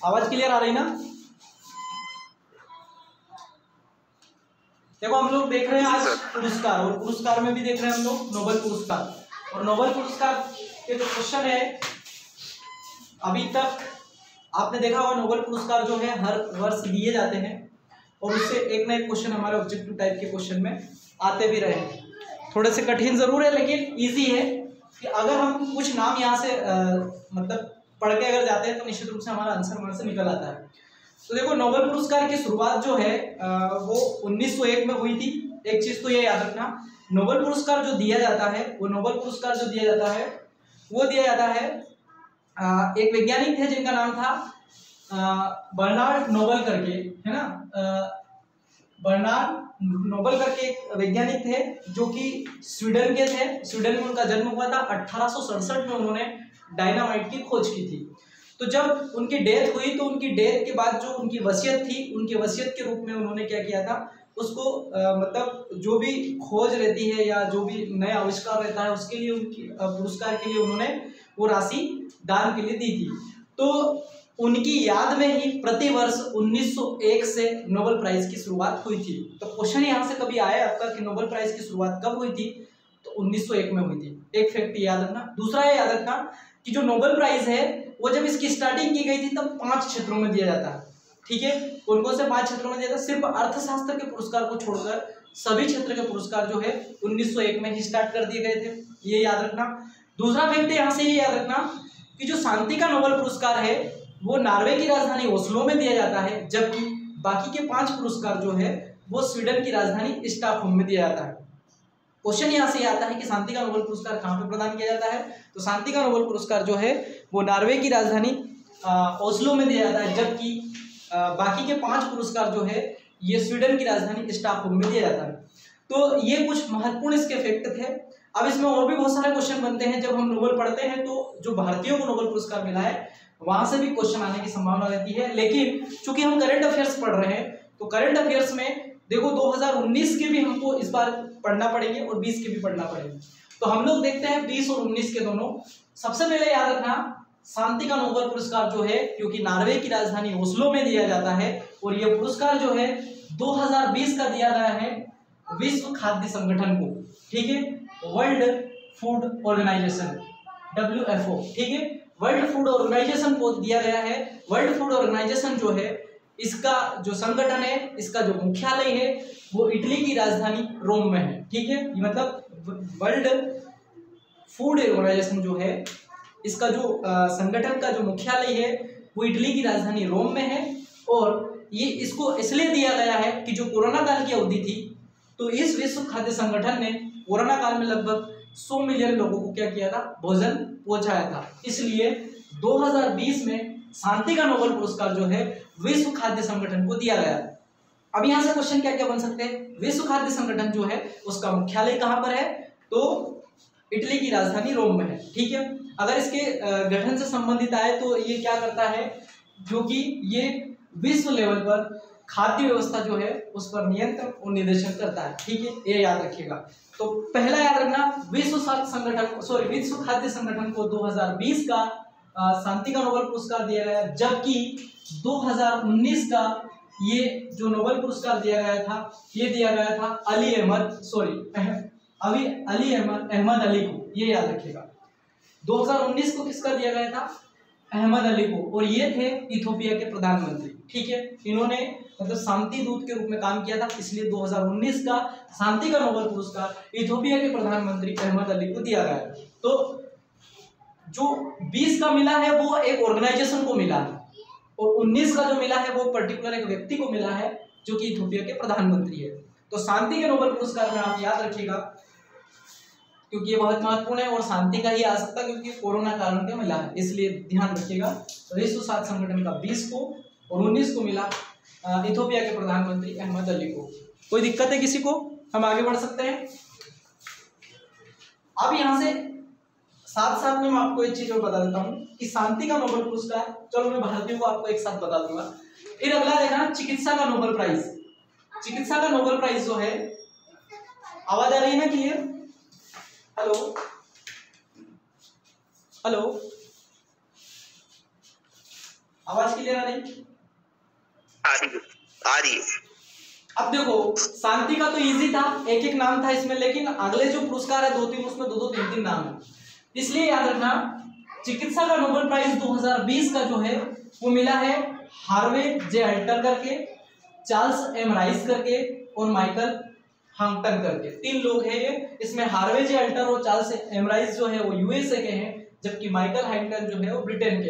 आवाज क्लियर आ रही ना? देखो हम लोग देख रहे हैं आज पुरस्कार, और पुरस्कार में भी देख रहे हैं हम लोग नोबेल पुरस्कार। और नोबेल पुरस्कार के जो क्वेश्चन है, अभी तक आपने देखा होगा नोबेल पुरस्कार जो है हर वर्ष दिए जाते हैं, और उससे एक ना एक क्वेश्चन हमारे ऑब्जेक्टिव टाइप के क्वेश्चन में आते भी रहे। थोड़े से कठिन जरूर है लेकिन इजी है कि अगर हम कुछ नाम यहाँ से मतलब पढ़ के अगर जाते हैं तो निश्चित रूप से हमारा आंसर वहां से निकल आता है। तो देखो नोबेल पुरस्कार की शुरुआत जो है वो 1901 में हुई थी। एक चीज तो ये याद रखना, नोबेल पुरस्कार जो दिया जाता है वो नोबेल पुरस्कार जो दिया जाता है वो दिया जाता है एक वैज्ञानिक थे जिनका नाम था बर्नार्ड नोबल करके, है ना। बर्नार्ड नोबल करके एक वैज्ञानिक थे जो कि स्वीडन के थे। स्वीडन में उनका जन्म हुआ था। 1867 में उन्होंने डायनामाइट की खोज की थी। तो जब उनकी डेथ हुई तो उनकी डेथ के बाद जो उनकी वसीयत थी, उनकी वसीयत के रूप में उन्होंने क्या किया था, उसको मतलब जो भी खोज रहती है या जो भी नया आविष्कार रहता है उसके लिए उनकी पुरस्कार के लिए उन्होंने वो राशि दान के लिए दी थी। तो उनकी याद में ही प्रतिवर्ष 1901 से नोबेल प्राइज की शुरुआत हुई थी। तो क्वेश्चन यहाँ से कभी आया आपका कि नोबेल प्राइज की शुरुआत कब हुई थी, तो 1901 में हुई थी। एक फैक्ट याद रखना। दूसरा ये याद रखना कि जो नोबेल प्राइज है वो जब इसकी स्टार्टिंग की गई थी तब 5 क्षेत्रों में दिया जाता है। ठीक है, कौन कौन से 5 क्षेत्रों में दिया था? सिर्फ अर्थशास्त्र के पुरस्कार को छोड़कर सभी क्षेत्र के पुरस्कार जो है 1901 में ही स्टार्ट कर दिए गए थे, ये याद रखना। दूसरा फैक्ट यहाँ से ये याद रखना कि जो शांति का नोबेल पुरस्कार है वो नॉर्वे की राजधानी ओस्लो में दिया जाता है, जबकि बाकी के 5 पुरस्कार जो है वो स्वीडन की राजधानी स्टॉकहोम में दिया जाता है। क्वेश्चन यहाँ से आता है कि शांति का नोबेल पुरस्कार कहाँ पे प्रदान किया जाता है, तो शांति का नोबेल पुरस्कार जो है वो नॉर्वे की राजधानी ओस्लो में दिया जाता है, जबकि बाकी के 5 पुरस्कार जो है ये स्वीडन की राजधानी स्टॉकहोम में दिया जाता है। तो ये कुछ महत्वपूर्ण इसके फैक्ट थे। अब इसमें और भी बहुत सारे क्वेश्चन बनते हैं। जब हम नोबेल पढ़ते हैं तो जो भारतीयों को नोबेल पुरस्कार मिला है वहां से भी क्वेश्चन आने की संभावना रहती है, लेकिन चूंकि हम करंट अफेयर्स पढ़ रहे हैं तो करंट अफेयर्स में देखो 2019 के भी हमको इस बार पढ़ना पड़ेंगे और 20 के भी पढ़ना पड़ेंगे। तो हम लोग देखते हैं 20 और 19 के दोनों। सबसे पहले याद रखना शांति का नोबेल पुरस्कार जो है क्योंकि नॉर्वे की राजधानी ओस्लो में दिया जाता है, और यह पुरस्कार जो है 2020 का दिया गया है विश्व खाद्य संगठन को। ठीक है, वर्ल्ड फूड ऑर्गेनाइजेशन WFO। ठीक है, वर्ल्ड फूड ऑर्गेनाइजेशन को दिया गया है। वर्ल्ड फूड ऑर्गेनाइजेशन जो है इसका जो संगठन है, इसका जो मुख्यालय है वो इटली की राजधानी रोम में है। ठीक है, मतलब वर्ल्ड फूड ऑर्गेनाइजेशन जो है इसका जो संगठन का जो मुख्यालय है वो इटली की राजधानी रोम में है। और ये इसको इसलिए दिया गया है कि जो कोरोना काल की अवधि थी तो इस विश्व खाद्य संगठन ने कोरोना काल में लगभग 100 मिलियन लोगों को क्या किया था, भोजन पहुंचाया था। इसलिए 2020 में शांति का नोबेल पुरस्कार जो है विश्व खाद्य संगठन को दिया गया। अब यहाँ से क्वेश्चन क्या क्या बन सकते हैं? विश्व खाद्य संगठन जो है उसका मुख्यालय कहाँ पर है, तो इटली की राजधानी रोम में है। ठीक है, अगर इसके गठन से संबंधित आए तो ये क्या करता है, जो कि ये विश्व लेवल पर खाद्य व्यवस्था जो है उस पर नियंत्रण और निर्देशन करता है। ठीक है, ये याद रखिएगा। तो पहला याद रखना विश्व खाद्य संगठन को 2020 का शांति का नोबेल पुरस्कार दिया गया, जबकि 2019 का ये जो नोबेल पुरस्कार दिया गया था ये दिया गया था अली अहमद अली को। ये याद रखिएगा, 2019 को किसका दिया गया था? अहमद अली को, और ये थे इथोपिया के प्रधानमंत्री। ठीक है, इन्होंने मतलब शांति दूत के रूप में काम किया था, इसलिए 2019 का शांति का नोबेल पुरस्कार इथोपिया के प्रधानमंत्री अहमद अली को दिया गया। तो जो 20 का मिला है वो एक ऑर्गेनाइजेशन को मिला है, और 19 का जो मिला है वो पर्टिकुलर एक व्यक्ति को मिला है जो कि इथोपिया के प्रधानमंत्री है। तो शांति के नोबेल पुरस्कार में आप याद रखिएगा क्योंकि ये बहुत महत्वपूर्ण है, और शांति का ही आ सकता है क्योंकि कोरोना कारण के मिला है, इसलिए ध्यान रखिएगा। विश्व स्वास्थ्य संगठन का 20 को और 19 को मिला इथोपिया के प्रधानमंत्री अहमद अली को। कोई दिक्कत है किसी को? हम आगे बढ़ सकते हैं। अब यहाँ से साथ साथ में मैं आपको एक चीज और बता देता हूँ कि शांति का नोबेल पुरस्कार, चलो मैं भारतीयों को आपको एक साथ बता दूंगा। फिर अगला देखना चिकित्सा का नोबेल प्राइज। चिकित्सा का नोबेल प्राइज जो है, आवाज आ रही है ना क्लियर? हेलो हेलो, आवाज क्लियर आ रही? आ रही है। अब देखो शांति का तो इजी था, एक एक नाम था इसमें, लेकिन अगले जो पुरस्कार है 2-3 उसमें 2-2 3-3 नाम है। इसलिए याद रखना चिकित्सा का नोबेल प्राइज 2020 का जो है वो मिला है हार्वे जे अल्टर करके, चार्ल्स एम राइस करके और माइकल हांगटन करके। 3 लोग हैं ये। इसमें हार्वे जे अल्टर और चार्ल्स एम राइस जो है वो यूएसए के हैं, जबकि माइकल हांगटन जो है वो ब्रिटेन के।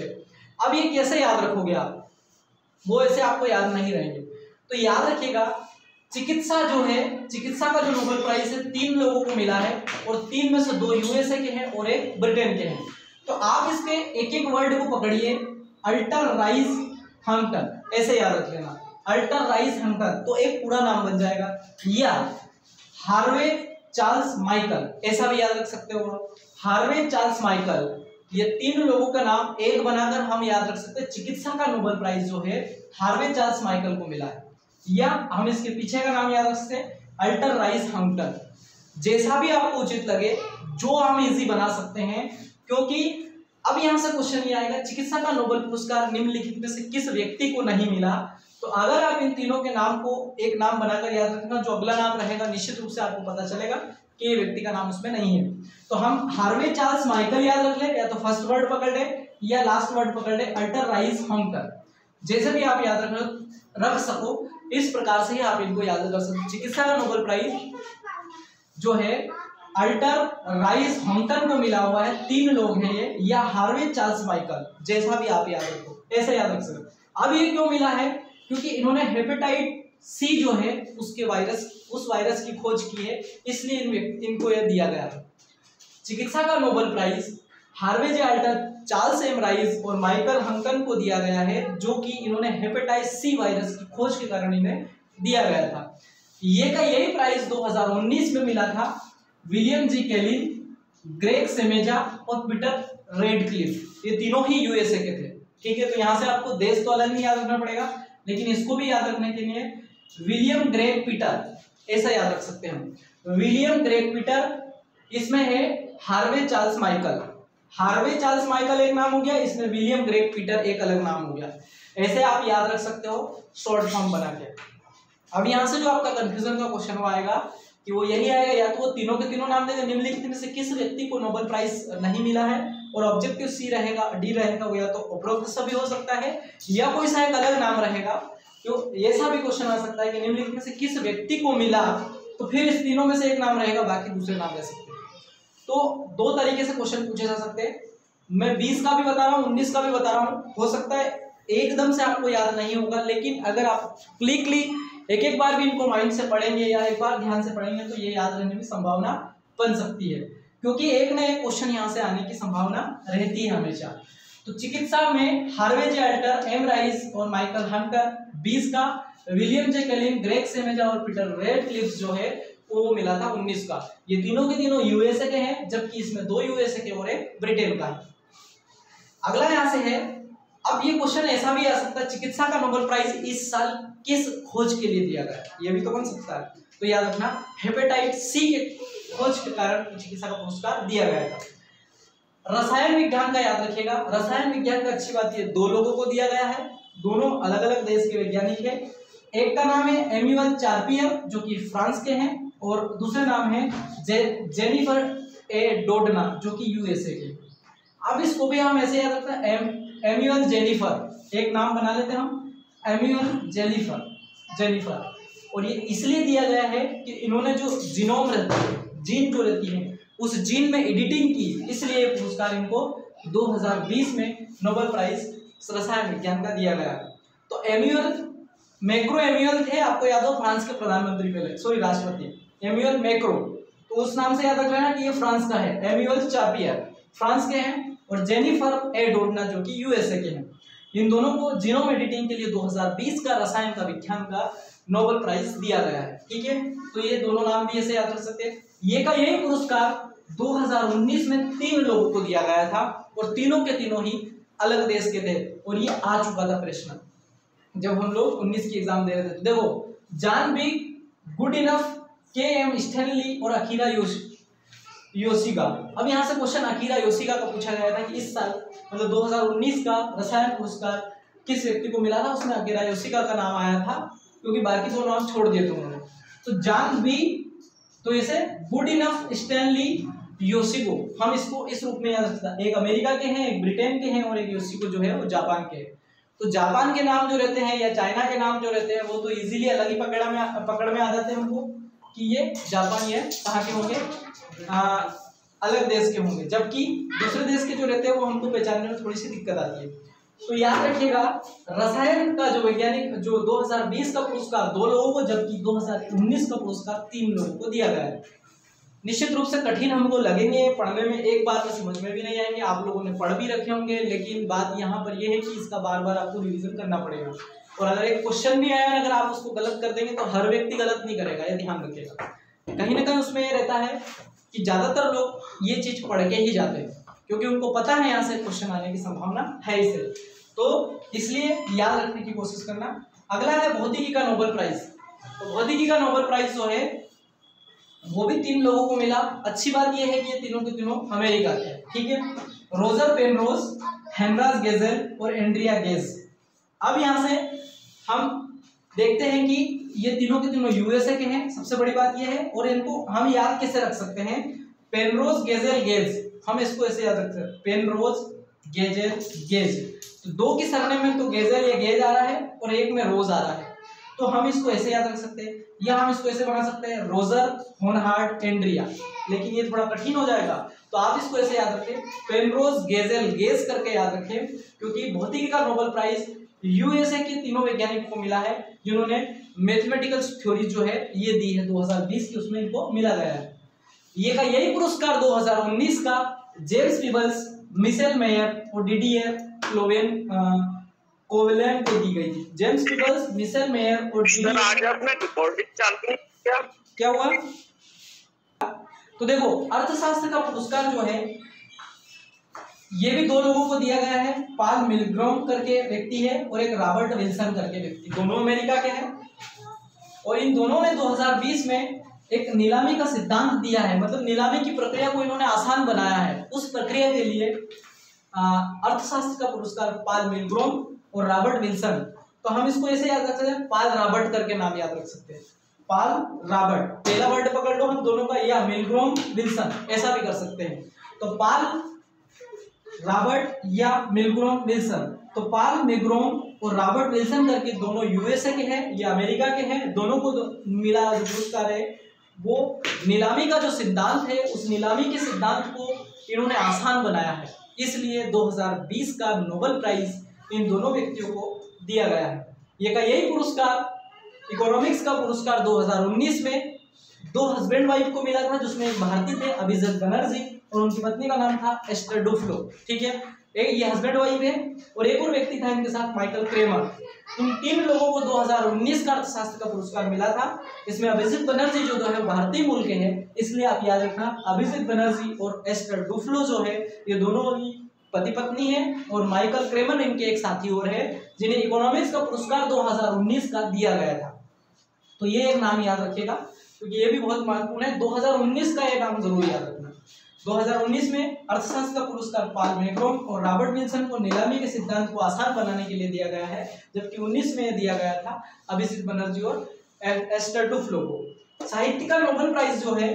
अब ये कैसे याद रखोगे आप, वो ऐसे आपको याद नहीं रहेंगे। तो याद रखिएगा चिकित्सा जो है, चिकित्सा का जो नोबेल प्राइज है 3 लोगों को मिला है और 3 में से 2 यूएसए के हैं और 1 ब्रिटेन के हैं। तो आप इसके एक एक वर्ड को पकड़िए, अल्टर राइस हांगटन, ऐसे याद रख लेना, अल्टर राइस हांगटन, तो एक पूरा नाम बन जाएगा। या हार्वे चार्ल्स माइकल, ऐसा भी याद रख सकते हो, हार्वे चार्ल्स माइकल, ये 3 लोगों का नाम एक बनाकर हम याद रख सकते हैं। चिकित्सा का नोबेल प्राइज जो है हार्वे चार्ल्स माइकल को मिला है, या हम इसके पीछे का नाम याद रख सकते हैं अल्टर राइस हांगटन। जैसा भी आपको उचित लगे, जो हम इजी बना सकते हैं, क्योंकि अब यहां से क्वेश्चन ये आएगा चिकित्सा का नोबेल पुरस्कार निम्नलिखित में से किस व्यक्ति को नहीं मिला। तो अगर आप इन तीनों के नाम को एक नाम बनाकर याद रखना, जो अगला नाम रहेगा निश्चित रूप से आपको पता चलेगा कि ये व्यक्ति का नाम उसमें नहीं है। तो हम हार्वे चार्ल्स माइकल याद रख ले, या तो फर्स्ट वर्ड पकड़ ले या लास्ट वर्ड पकड़ ले, अल्टर राइस हांगटन, जैसे भी आप याद रख सको इस प्रकार से ही आप इनको याद कर सकते। चिकित्सा का नोबेल प्राइज जो है अल्टर राइस हांगटन को मिला हुआ है, 3 लोग हैं ये, या हार्वे चार्ल्स माइकल, जैसा भी आप याद रखो ऐसे याद रख सकते। अब ये क्यों मिला है, क्योंकि इन्होंने हेपेटाइट सी जो है उसके उस वायरस की खोज की है, इसलिए इनको यह दिया गया है। चिकित्सा का नोबेल प्राइज हार्वे जे अल्टर, चार्ल्स एम राइस और माइकल हांगटन को दिया गया है, जो कि इन्होंने हेपेटाइटिस सी वायरस की खोज के कारण इन्हें दिया गया था। ये का यही प्राइज 2019 में मिला था विलियम जी केलिन, ग्रेग सेमेजा और पीटर रेडक्लिफ। ये तीनों ही यूएसए के थे। ठीक है, तो यहां से आपको देश तो अलग नहीं याद रखना पड़ेगा, लेकिन इसको भी याद रखने के लिए विलियम ग्रेग पीटर ऐसा याद रख सकते हैं। विलियम ग्रेग पीटर, इसमें है Harvey Charles Michael, Harvey Charles Michael एक नाम हो गया, इसमें विलियम ग्रेग पीटर एक अलग नाम हो गया। ऐसे आप याद रख सकते हो शॉर्ट फॉर्म बना के। अब यहां से जो आपका कंफ्यूजन का क्वेश्चन आएगा कि वो यही आएगा, या तो वो तीनों के तीनों नाम देंगे निम्नलिखित में से किस व्यक्ति को नोबेल प्राइज नहीं मिला है, और ऑब्जेक्टिव सी रहेगा, डी रहेगा, वो या तो उपरोक्त सभी हो सकता है या कोई सा एक अलग नाम रहेगा। तो ऐसा भी क्वेश्चन आ सकता है कि निम्नलिखित में से किस व्यक्ति को मिला, तो फिर इस तीनों में से एक नाम रहेगा, बाकी दूसरे नाम रह सकते हैं। तो 2 तरीके से क्वेश्चन पूछे जा सकते हैं। मैं 20 का भी बता रहा हूँ, 19 का भी बता रहा हूँ। हो सकता है एकदम से आपको याद नहीं होगा, लेकिन अगर आप क्लिकली एक बार भी इनको माइंड से पढ़ेंगे या एक बार ध्यान से पढ़ेंगे तो ये याद रहने की संभावना बन सकती है, क्योंकि एक ना एक क्वेश्चन यहाँ से आने की संभावना रहती है हमेशा। तो चिकित्सा में हार्वे जे अल्टर, एम राइस और माइकल हांगटन, 20 का विलियम जे केलिन, ग्रेग सेमेजा और पीटर रेडक्लिफ जो है वो मिला था 19 का। ये तीनों के तीनों यूएसए के हैं, जबकि इसमें 2 यूएसए के और 1 ब्रिटेन का है। अगला यहां से है, अब ये क्वेश्चन ऐसा भी आ सकता है चिकित्सा का नोबेल प्राइज इस साल किस खोज के लिए दिया गया, ये भी तो बन सकता है। तो याद रखना हेपेटाइटिस सी के खोज के कारण चिकित्सा का पुरस्कार दिया गया था। रसायन विज्ञान का याद रखिएगा, रसायन विज्ञान का अच्छी बात ये 2 लोगों को दिया गया है, दोनों अलग अलग देश के वैज्ञानिक है। एक का नाम है एम्यूअल चार्पियर जो कि फ्रांस के हैं, और दूसरे नाम है जेनिफर ए डोडना जो कि यूएसए के। अब इसको भी हम ऐसे याद रखते हैं एम्यूअल जेनिफर, एक नाम बना लेते हैं हम एम्यूअल जेनिफर। और ये इसलिए दिया गया है कि इन्होंने जो जीनोम रहती है, जीन जो रहती है, उस जीन में एडिटिंग की, इसलिए पुरस्कार इनको 2020 में नोबेल प्राइज रसायन विज्ञान का दिया गया। तो मैक्रो एम्यूअल थे, आपको याद हो फ्रांस के प्रधानमंत्री पहले, सॉरी राष्ट्रपति एम्यूअल मैक्रो, तो उस नाम से याद रख लेना कि ये फ्रांस का है। एम्यूअल चार्पियर फ्रांस के हैं और जेनिफर ए डोडना जो कि यूएसए के हैं। इन दोनों को जीनोम एडिटिंग के लिए 2020 का रसायन का विज्ञान का नोबेल प्राइज दिया गया है। ठीक है, तो ये दोनों नाम भी ऐसे याद रख सकते हैं। ये का यही पुरस्कार 2019 में 3 लोगों को दिया गया था, और तीनों के तीनों ही अलग देश के थे, और ये आ चुका था प्रश्न जब हम लोग 19 की एग्जाम दे रहे थे। तो देखो John be good enough, KM. Stanley और अकीरा योशिगा। अब यहाँ से क्वेश्चन अकीरा योशिगा का पूछा गया था कि इस साल मतलब 2019 का रसायन पुरस्कार किस व्यक्ति को मिला था, उसमें अकीरा योशिका का नाम आया था, क्योंकि बाकी दो नाम छोड़ दिए थे उन्होंने। तो जांग बी, तो इसे गुड इनफ स्टैनली योशिको, हम इसको इस रूप में याद रखता है। एक अमेरिका के हैं, एक ब्रिटेन के हैं, और एक योशिको जो है वो जापान के हैं। तो जापान के नाम जो रहते हैं या चाइना के नाम जो रहते हैं वो तो इजीली अलग ही पकड़ में आ जाते हैं उनको कि ये जापान, ये कहाँ के होंगे, अलग देश के होंगे, जबकि दूसरे देश के जो रहते हैं वो हमको पहचानने में थोड़ी सी दिक्कत आती है। तो याद रखिएगा, रसायन का जो वैज्ञानिक जो 2020 का पुरस्कार 2 लोगों को, जबकि 2019 का पुरस्कार 3 लोगों को दिया गया है। निश्चित रूप से कठिन हमको लगेंगे, पढ़ने में एक बार में समझ में भी नहीं आएंगे, आप लोगों ने पढ़ भी रखे होंगे, लेकिन बात यहाँ पर यह है कि इसका बार बार आपको रिवीजन करना पड़ेगा। और अगर एक क्वेश्चन भी आया, अगर आप उसको गलत कर देंगे तो हर व्यक्ति गलत नहीं करेगा, ये ध्यान रखिएगा। कहीं ना कहीं उसमें ये रहता है कि ज्यादातर लोग ये चीज पढ़ के ही जाते हैं, क्योंकि उनको पता है यहाँ से क्वेश्चन आने की संभावना है इसे, तो इसलिए याद रखने की कोशिश करना। अगला है भौतिकी का नोबेल प्राइज। तो भौतिकी का नोबेल प्राइज जो है वो भी 3 लोगों को मिला। अच्छी बात यह है कि ये तीनों के तीनों अमेरिका के, ठीक है, रोजर पेनरोज, हेनराज गेजेल और एंड्रिया गेज। अब यहाँ से हम देखते हैं कि ये तीनों के तीनों यूएसए के हैं, सबसे बड़ी बात ये है। और इनको हम याद कैसे रख सकते हैं, पेनरोज गेजेल गेज, हम इसको ऐसे याद रख सकते हैं, पेनरोज गेजेल गेज। तो 2 की सरनेम में तो गेजेल या गेज आ रहा है और एक में रोज आ रहा है, तो हम इसको ऐसे याद रख सकते हैं, या हम इसको ऐसे बना सकते हैं, रोजर होनहार्ड एंड्रिया, लेकिन ये थोड़ा कठिन हो जाएगा, तो आप इसको ऐसे याद रखें, पेनरोज गेजेल गेज करके याद रखें, क्योंकि भौतिकी का नोबेल प्राइज यूएसए के तीनों वैज्ञानिकों को मिला है, जिन्होंने मैथमेटिकल थ्योरी जो है ये दी है 2020 की, उसमें इनको मिला गया है। ये का यही पुरस्कार 2019 का जेम्स पीबल्स, मिशेल मेयर और डिडियर कोवेलेंट को दी गई थी। जेम्स पीबल्स, मिशेल मेयर और क्या हुआ? तो देखो, अर्थशास्त्र का पुरस्कार जो है ये भी 2 लोगों को दिया गया है। पॉल मिलग्रॉम करके व्यक्ति है और एक रॉबर्ट विल्सन करके व्यक्ति, दोनों अमेरिका के हैं। और इन दोनों ने 2020 में एक नीलामी का सिद्धांत दिया है, मतलब नीलामी की प्रक्रिया को इन्होंने आसान बनाया है। उस प्रक्रिया के लिए अर्थशास्त्र का पुरस्कार पॉल मिलग्रॉम और रॉबर्ट विल्सन। तो हम इसको ऐसे याद रख सकते हैं, पॉल रॉबर्ट करके नाम याद रख सकते हैं, पॉल रॉबर्ट, पहला वर्ड पकड़ लो हम दोनों का, या मिलग्रॉम विल्सन, ऐसा भी कर सकते हैं। तो पॉल रॉबर्ट या मिलग्रॉम विल्सन, तो पॉल मिलग्रॉम और रॉबर्ट विल्सन करके दोनों यूएसए के हैं या अमेरिका के हैं। दोनों को मिला जो पुरस्कार है वो नीलामी का जो सिद्धांत है, उस नीलामी के सिद्धांत को इन्होंने आसान बनाया है, इसलिए 2020 का नोबेल प्राइज इन दोनों व्यक्तियों को दिया गया है। ये का यही पुरस्कार इकोनॉमिक्स का पुरस्कार 2019 में 2 हस्बैंड वाइफ को मिला था, जिसमें एक भारतीय थे अभिजीत बनर्जी और उनकी पत्नी का नाम था एस्टर डुफ्लो, ठीक है, एक ये हस्बैंड वाइफ है। और एक और व्यक्ति था इनके साथ, माइकल क्रेमर। उन 3 लोगों को 2019 का अर्थशास्त्र का पुरस्कार मिला था। इसमें अभिजीत बनर्जी जो है भारतीय मूल के हैं, इसलिए आप याद रखना अभिजीत बनर्जी और एस्टर डुफ्लो जो है ये दोनों पति पत्नी है, और माइकल क्रेमर इनके एक साथी और है, जिन्हें इकोनॉमिक्स का पुरस्कार 2019 का दिया गया था। तो ये एक नाम याद रखिएगा, क्योंकि ये भी बहुत महत्वपूर्ण है। 2019 का ये नाम जरूर याद रखना। 2019 में अर्थशास्त्र का पुरस्कार पॉल मिलग्रॉम और रॉबर्ट विल्सन को नीलामी के सिद्धांत को आसान बनाने के लिए दिया गया है, जबकि 19 में दिया गया था अभिजीत बनर्जी और एस्टर डुफ्लो को। साहित्य का नोबेल प्राइज जो है,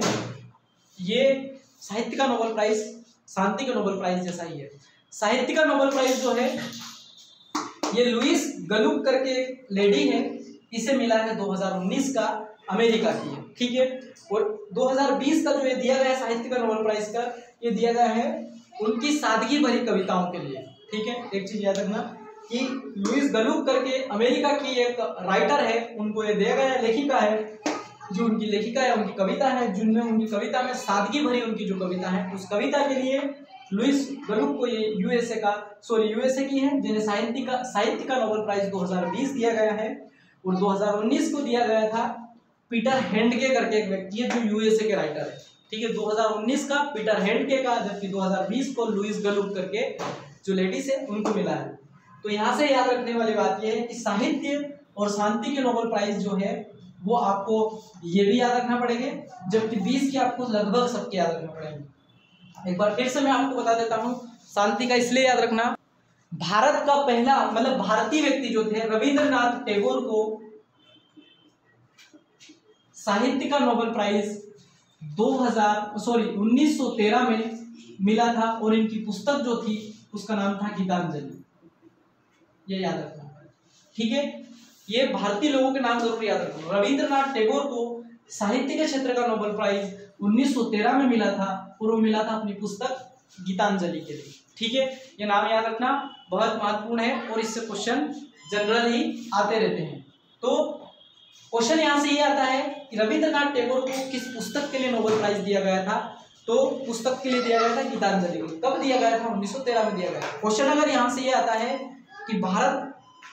ये साहित्य का नोबेल प्राइज शांति का नोबेल प्राइज जैसा ही है। साहित्य का नोबेल प्राइज जो है ये लुइस गलुक करके एक लेडी है, इसे मिला है 2019 का, अमेरिका की है, ठीक है। और 2020 का जो ये दिया गया है साहित्य का नोबेल प्राइज का, ये दिया गया है उनकी सादगी भरी कविताओं के लिए, ठीक है। एक चीज याद रखना कि लुइस गलुक करके अमेरिका की एक राइटर है, उनको ये दिया गया है, लेखिका है, जो उनकी लेखिका है, उनकी कविता है, जिनमें उनकी कविता में सादगी भरी उनकी जो कविता है, उस कविता के लिए लुइस गलुक को ये यूएसए की है, जिन्हें साहित्य का नोबेल प्राइज 2020 दिया गया है। और 2019 को दिया गया था पीटर हैंडके करके एक व्यक्ति है, जो यूएसए के राइटर है, ठीक है। 2019 का पीटर हैंडके का, जबकि 2020 को लुइस गलुक करके जो लेडीज है उनको मिला है। तो यहाँ से याद रखने वाली बात यह है कि साहित्य और शांति के नोबेल प्राइज जो है वो आपको ये भी याद रखना पड़ेंगे, जबकि 20 के आपको लगभग सबके याद रखना पड़ेंगे। एक बार फिर से मैं आपको बता देता हूँ, शांति का इसलिए याद रखना भारत का पहला मतलब भारतीय व्यक्ति जो थे रविंद्रनाथ टैगोर को साहित्य का नोबेल प्राइज 1913 में मिला था और इनकी पुस्तक जो थी उसका नाम था गीतांजलि। ये याद रखना, ठीक है। ये भारतीय लोगों के नाम जरूर याद रखना। रविंद्रनाथ टैगोर को साहित्य के क्षेत्र का नोबेल प्राइज 1913 में मिला था और वो मिला था अपनी पुस्तक गीतांजलि के लिए, ठीक है। ये नाम याद रखना बहुत महत्वपूर्ण है और इससे क्वेश्चन जनरल ही आते रहते हैं। तो क्वेश्चन यहाँ से ये आता है कि रविंद्रनाथ टैगोर को किस पुस्तक के लिए नोबेल प्राइज दिया गया था। तो पुस्तक के लिए दिया गया था गीतांजलि को। कब दिया गया था? 1913 में दिया गया। क्वेश्चन अगर यहाँ से ये आता है कि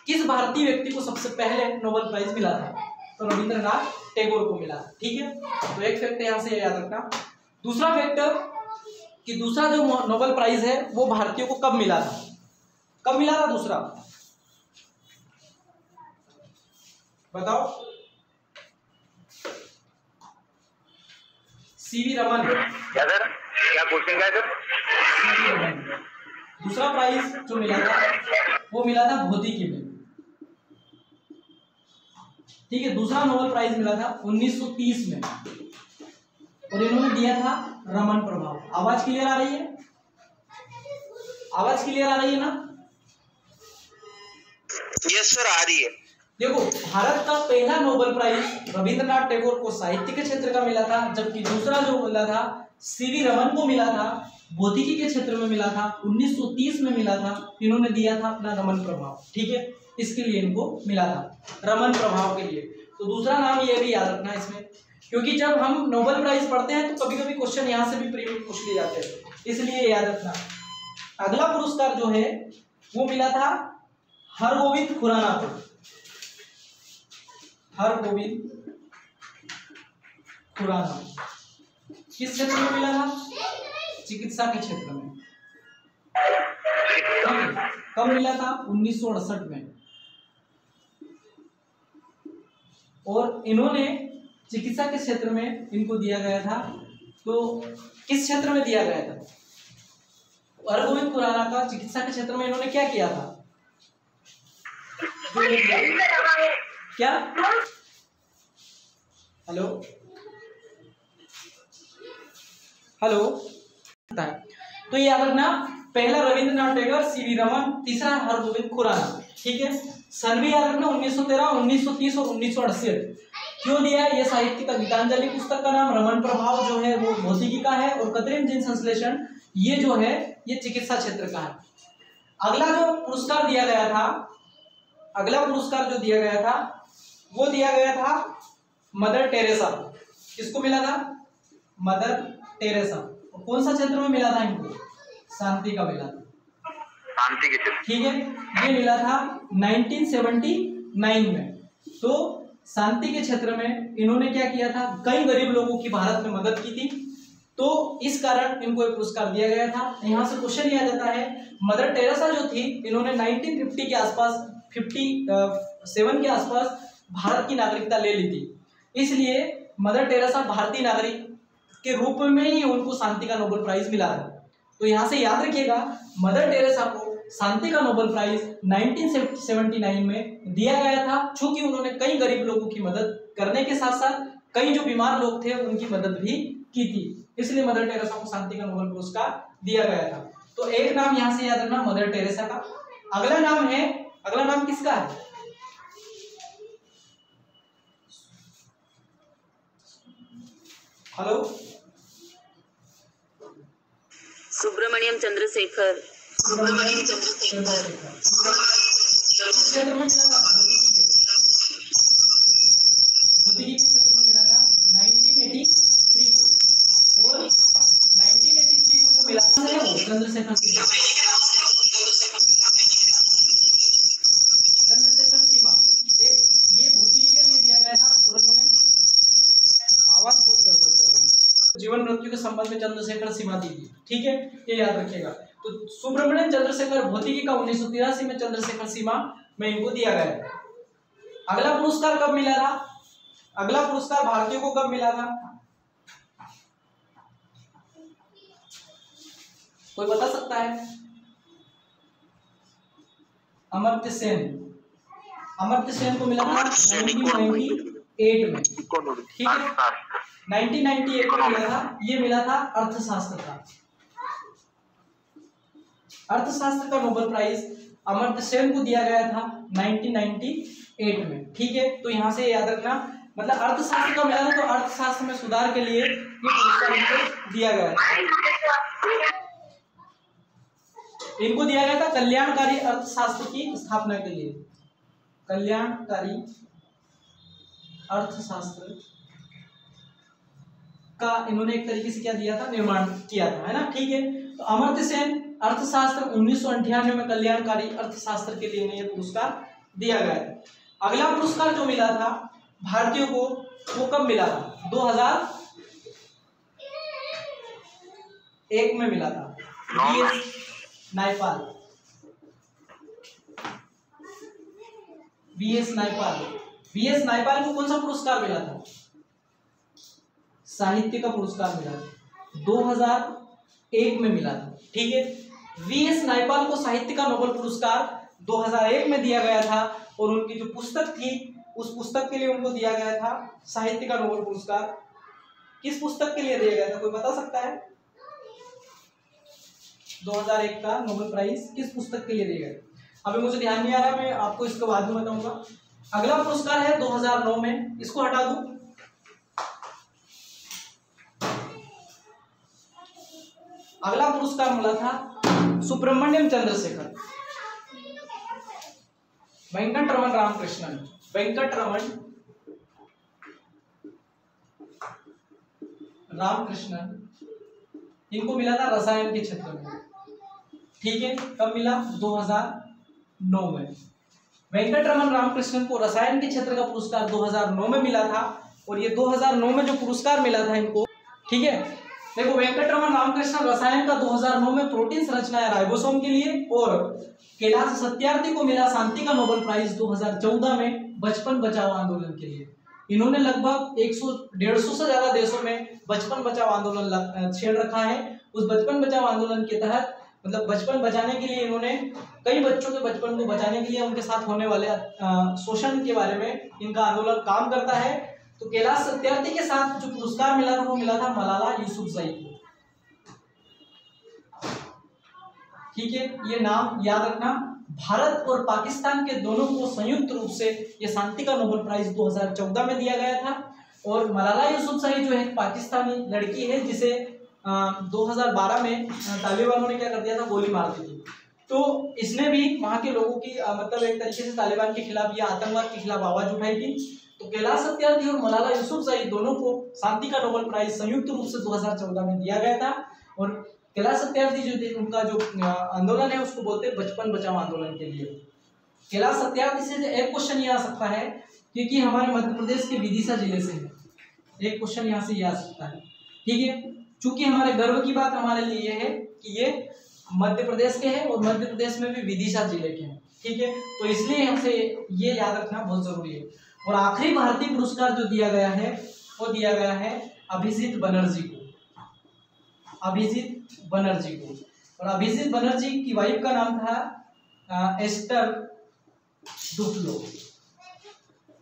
किस भारतीय व्यक्ति को सबसे पहले नोबेल प्राइज मिला था, तो रविंद्रनाथ टैगोर को मिला, ठीक है। तो एक फैक्ट यहाँ से याद रखना। दूसरा फैक्ट कि दूसरा जो नोबेल प्राइज है वो भारतीयों को कब मिला था? कब मिला था दूसरा, बताओ? सीवी रमन। क्या सर, क्या क्वेश्चन क्या है सर? सीवी रमन। दूसरा प्राइज जो मिला था वो मिला था भौतिकी में, ठीक है। दूसरा नोबेल प्राइज मिला था 1930 में और इन्होंने दिया था रमन प्रभाव। आवाज क्लियर आ रही है? आवाज क्लियर आ रही है ना? यस सर, आ रही है। देखो, भारत का पहला नोबेल प्राइज रविंद्रनाथ टैगोर को साहित्य के क्षेत्र का मिला था, जबकि दूसरा जो मिला था सीवी रमन को मिला था भौतिकी के क्षेत्र में मिला था, 1930 में मिला था। इन्होंने दिया था अपना रमन प्रभाव, ठीक है। इसके लिए इनको मिला था रमन प्रभाव के लिए। तो दूसरा नाम ये भी याद रखना इसमें, क्योंकि जब हम नोबेल प्राइज पढ़ते हैं तो कभी कभी क्वेश्चन यहाँ से भी प्रीवियस पूछ लिए जाते हैं, इसलिए याद रखना। अगला पुरस्कार जो है वो मिला था हरगोविंद खुराना को। हरगोविंद खुराना किस क्षेत्र में मिला था? चिकित्सा के क्षेत्र में। कब मिला था? 1968 में। और इन्होंने चिकित्सा के क्षेत्र में इनको दिया गया था। तो किस क्षेत्र में दिया गया था? हरगोविंद खुराना का चिकित्सा के क्षेत्र में इन्होंने क्या किया था? क्या? हेलो हेलो, तो ये याद रखना, पहला रविंद्रनाथ टैगोर, सीवी रमन, तीसरा हरगोविंद खुराना, ठीक है। सन भी याद रखना 1913, 1930 और 1968। क्यों दिया है? ये साहित्य का गीतांजलि पुस्तक का नाम, रमन प्रभाव जो है वो भौतिकी का है और कृत्रिम जीन संश्लेषण ये जो है ये चिकित्सा क्षेत्र का है। अगला जो पुरस्कार दिया गया था, अगला पुरस्कार जो दिया गया था वो दिया गया था मदर टेरेसा। किसको मिला था? Mother Teresa. और कौन सा क्षेत्र में मिला था इनको? शांति का मिला था, शांति के क्षेत्र, ठीक है। ये मिला था 1979 में। तो शांति के क्षेत्र में इन्होंने क्या किया था? कई गरीब लोगों की भारत में मदद की थी, तो इस कारण इनको एक पुरस्कार दिया गया था। यहाँ से क्वेश्चन यह आ जाता है, मदर टेरेसा जो थी इन्होंने 1950 के आसपास 57 के आसपास भारत की नागरिकता ले ली थी, इसलिए मदर टेरेसा भारतीय नागरिक के रूप में ही उनको शांति का नोबेल प्राइज मिला है। तो यहाँ से याद रखिएगा, मदर टेरेसा को शांति का नोबेल प्राइज 1979 में दिया गया था, चूंकि उन्होंने कई गरीब लोगों की मदद करने के साथ साथ कई जो बीमार लोग थे उनकी मदद भी की थी, इसलिए मदर टेरेसा को शांति का नोबेल पुरस्कार दिया गया था। तो एक नाम यहाँ से याद रखना, मदर टेरेसा का। अगला नाम है, अगला नाम किसका है? हेलो, सुब्रमण्यम चंद्रशेखर। सुब्रमण्यम चंद्रशेखर क्षेत्र में मिला था भौतिकी के क्षेत्र में मिला था 1983 को। और 1983 को जो मिला था चंद्रशेखर सीमा, ये भौतिकी के लिए दिया गया था। और उन्होंने आवाज बहुत गड़बड़ कर रही है, जीवन मृत्यु के संबंध में चंद्रशेखर सीमा दी थी, ठीक है, ये याद रखिएगा। तो सुब्रमण्यम चंद्रशेखर भौतिकी का 1983 में चंद्रशेखर सीमा में इनको दिया गया। अगला पुरस्कार कब मिला था? अगला पुरस्कार भारतीयों को कब मिला था? कोई बता सकता है? अमर्त्य सेन को मिला था 1998 में, ठीक है। 1998 में मिला था, ये मिला था अर्थशास्त्र का नोबेल प्राइज अमर्त्य सेन को दिया गया था 1998 में, ठीक है। तो यहाँ से याद रखना, मतलब अर्थशास्त्र का मिला था, तो अर्थशास्त्र में सुधार के लिए ये पुरस्कार इनको दिया गया था। इनको दिया गया था कल्याणकारी अर्थशास्त्र की स्थापना के लिए, कल्याणकारी अर्थशास्त्र का इन्होंने एक तरीके से क्या दिया था, निर्माण किया था, है ना, ठीक है। तो अमर्त्य सेन अर्थशास्त्र 1998 में कल्याणकारी अर्थशास्त्र के लिए ये पुरस्कार दिया गया था। अगला पुरस्कार जो मिला था भारतीयों को, वो कब मिला था? 2001 में मिला था। वीएस नायपाल को कौन सा पुरस्कार मिला था? साहित्य का पुरस्कार मिला था, 2001 में मिला था, ठीक है। वीएस नायपाल को साहित्य का नोबेल पुरस्कार 2001 में दिया गया था, और उनकी जो पुस्तक थी उस पुस्तक के लिए उनको दिया गया था साहित्य का नोबेल पुरस्कार। किस पुस्तक के लिए दिया गया था, कोई बता सकता है? 2001 का नोबेल प्राइज किस पुस्तक के लिए दिया गया? अभी मुझे ध्यान नहीं आ रहा, मैं आपको इसके बाद में बताऊंगा। अगला पुरस्कार है 2009 में, इसको हटा दूं। अगला पुरस्कार मिला था सुब्रमण्यम चंद्रशेखर, वेंकटरमन रामकृष्णन, इनको मिला था रसायन के क्षेत्र में, ठीक है। कब मिला? 2009 में। वेंकटरमन रामकृष्णन को रसायन के क्षेत्र का पुरस्कार 2009 में मिला था, और ये 2009 में जो पुरस्कार मिला था इनको, ठीक है। देखो, वेंकटरमन रामकृष्णन रसायन का 2009 में प्रोटीन संरचना है राइबोसोम के लिए, और कैलाश सत्यार्थी को मिला शांति का नोबेल प्राइज 2014 में बचपन बचाओ आंदोलन के लिए। इन्होंने लगभग 100-150 से ज्यादा देशों में बचपन बचाओ आंदोलन छेड़ रखा है। उस बचपन बचाओ आंदोलन के तहत, मतलब बचपन बचाने के लिए इन्होंने कई बच्चों के बचपन को बचाने के लिए उनके साथ होने वाले शोषण के बारे में इनका आंदोलन काम करता है। तो कैलाश सत्यार्थी के साथ जो पुरस्कार मिला था वो मिला था मलाला यूसुफजई को, ठीक है। ये नाम याद रखना। भारत और पाकिस्तान के दोनों को संयुक्त रूप से ये शांति का नोबेल प्राइज 2014 में दिया गया था, और मलाला यूसुफजई जो है पाकिस्तानी लड़की है, जिसे 2012 में तालिबानों ने क्या कर दिया था, गोली मार दी थी। तो इसने भी वहां के लोगों की मतलब एक तरीके से तालिबान के खिलाफ या आतंकवाद के खिलाफ आवाज उठाई थी। तो कैलाश सत्यार्थी और मलाला यूसुफजई दोनों को शांति का नोबेल प्राइज संयुक्त रूप से 2014 में दिया गया था। और कैलाश सत्यार्थी जो थे, उनका जो आंदोलन है उसको बोलते हैं बचपन बचाओ आंदोलन के लिए। कैलाश सत्यार्थी से एक क्वेश्चन ये आ सकता है, क्योंकि हमारे मध्य प्रदेश के विदिशा जिले से है, एक क्वेश्चन यहाँ से ये आ सकता है, ठीक है। चूंकि हमारे गर्व की बात हमारे लिए ये है कि ये मध्य प्रदेश के हैं, और मध्य प्रदेश में भी विदिशा जिले के हैं, ठीक है। तो इसलिए हमसे ये याद रखना बहुत जरूरी है। और आखिरी भारतीय पुरस्कार जो दिया गया है वो दिया गया है अभिजीत बनर्जी को, और अभिजीत बनर्जी की वाइफ का नाम था एस्टर डुफ्लो,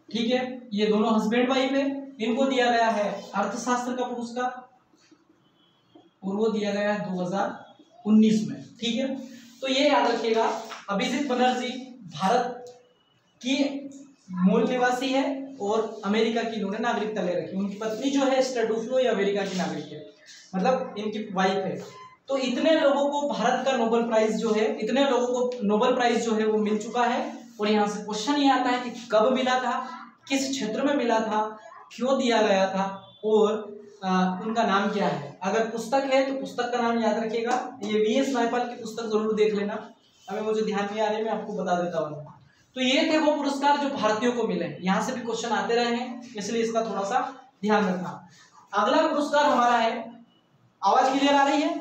ठीक है। ये दोनों हस्बैंड वाइफ है। इनको दिया गया है अर्थशास्त्र का पुरस्कार, और वो दिया गया है 2019 में, ठीक है। तो ये याद रखिएगा, अभिजीत बनर्जी भारत की मूल निवासी है, और अमेरिका की इन्होंने नागरिकता ले रखी। उनकी पत्नी जो है एस्टर डुफ्लो ये अमेरिका की नागरिक है, मतलब इनकी वाइफ है। तो इतने लोगों को भारत का नोबेल प्राइज जो है, इतने लोगों को नोबेल प्राइज जो है वो मिल चुका है। और यहाँ से क्वेश्चन ये आता है कि कब मिला था, किस क्षेत्र में मिला था, क्यों दिया गया था, और उनका नाम क्या है। अगर पुस्तक है तो पुस्तक का नाम याद रखिएगा। ये वीएस नायपाल की पुस्तक जरूर देख लेना, अभी मुझे ध्यान नहीं आ रही, मैं आपको बता देता हूँ। तो ये थे वो पुरस्कार जो भारतीयों को मिले। यहाँ से भी क्वेश्चन आते रहे हैं, इसलिए इसका थोड़ा सा ध्यान रखना। अगला पुरस्कार हमारा है, आवाज क्लियर आ रही है?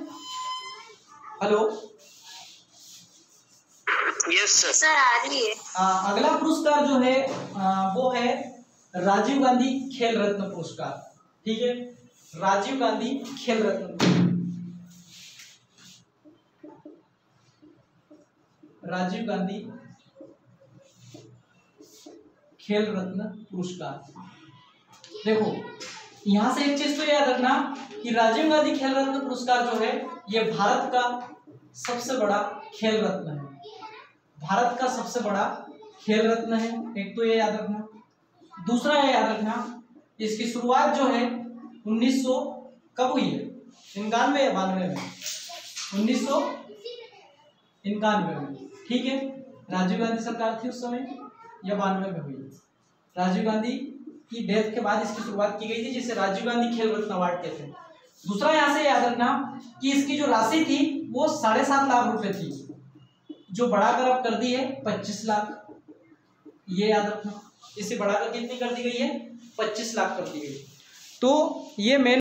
हेलो, यस सर आ रही है। अगला पुरस्कार जो है वो है राजीव गांधी खेल रत्न पुरस्कार, ठीक है। राजीव गांधी खेल रत्न, राजीव गांधी खेल रत्न पुरस्कार। देखो यहां से एक चीज तो याद रखना कि राजीव गांधी खेल रत्न पुरस्कार जो है ये भारत का सबसे बड़ा खेल रत्न है, भारत का सबसे बड़ा खेल रत्न है, एक तो ये याद रखना। दूसरा ये याद रखना इसकी शुरुआत जो है 1900 कब हुई है, 91 या 92 में, 1991 में, ठीक है। राजीव गांधी सरकार थी उस समय या 92 में हुई। राजीव गांधी की डेथ के बाद इसकी शुरुआत की गई थी, जिसे राजीव गांधी खेल रत्न अवार्ड कहते हैं। दूसरा यहाँ से याद रखना कि इसकी जो राशि थी वो 7.5 लाख रुपए थी, जो बढ़ाकर अब कर दी है 25 लाख, ये याद रखना। इसे बढ़ाकर कितनी कर दी गई है, 25 लाख कर दी गई। तो ये मेन